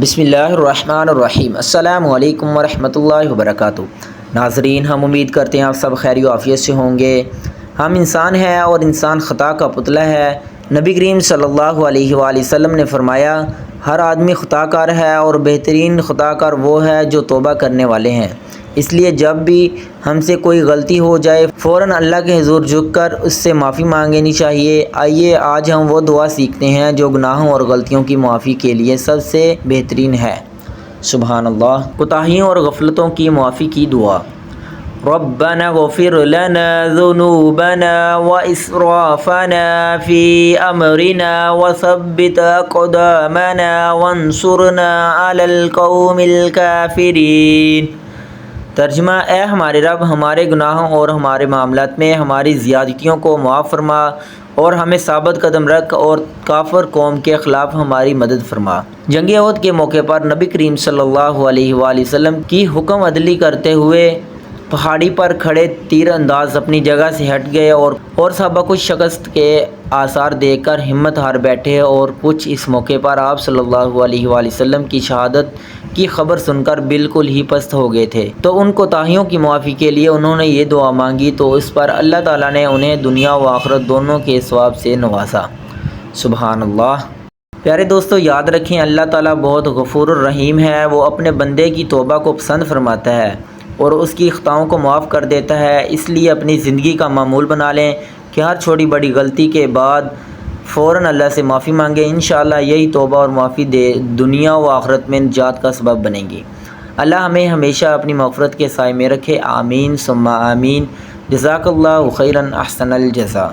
بسم اللہ الرحمن الرحیم۔ السلام علیکم ورحمۃ اللہ وبرکاتہ۔ ناظرین، ہم امید کرتے ہیں آپ سب خیر و عافیت سے ہوں گے۔ ہم انسان ہیں اور انسان خطا کا پتلا ہے۔ نبی کریم صلی اللہ علیہ وآلہ وسلم نے فرمایا، ہر آدمی خطا کار ہے اور بہترین خطا کار وہ ہے جو توبہ کرنے والے ہیں۔ اس لیے جب بھی ہم سے کوئی غلطی ہو جائے فوراً اللہ کے حضور جھک کر اس سے معافی مانگنی چاہیے۔ آئیے آج ہم وہ دعا سیکھتے ہیں جو گناہوں اور غلطیوں کی معافی کے لیے سب سے بہترین ہے۔ سبحان اللہ۔ کوتاہیوں اور غفلتوں کی معافی کی دعا۔ ربنا اغفر لنا ذنوبنا واسرافنا في امرنا وثبت اقدامنا وانصرنا على القوم الكافرين۔ ترجمہ: اے ہمارے رب، ہمارے گناہوں اور ہمارے معاملات میں ہماری زیادتیوں کو معاف فرما اور ہمیں ثابت قدم رکھ اور کافر قوم کے خلاف ہماری مدد فرما۔ جنگ احد کے موقع پر نبی کریم صلی اللہ علیہ وآلہ وسلم کی حکم عدلی کرتے ہوئے پہاڑی پر کھڑے تیر انداز اپنی جگہ سے ہٹ گئے اور صحابہ کچھ شکست کے آثار دیکھ کر ہمت ہار بیٹھے اور کچھ اس موقع پر آپ صلی اللہ علیہ وآلہ وسلم کی شہادت کی خبر سن کر بالکل ہی پست ہو گئے تھے۔ تو ان کوتاہیوں کی معافی کے لیے انہوں نے یہ دعا مانگی تو اس پر اللہ تعالیٰ نے انہیں دنیا و آخرت دونوں کے ثواب سے نوازا۔ سبحان اللہ۔ پیارے دوستو، یاد رکھیں اللہ تعالیٰ بہت غفور الرحیم ہے۔ وہ اپنے بندے کی توبہ کو پسند فرماتا ہے اور اس کی خطاؤں کو معاف کر دیتا ہے۔ اس لیے اپنی زندگی کا معمول بنا لیں کہ ہر چھوٹی بڑی غلطی کے بعد فوراً اللہ سے معافی مانگیں۔ انشاءاللہ یہی توبہ اور معافی دنیا و آخرت میں نجات کا سبب بنیں گی۔ اللہ ہمیں ہمیشہ اپنی مغفرت کے سائے میں رکھے۔ آمین ثم آمین۔ جزاک اللہ خیراً، احسن الجزا۔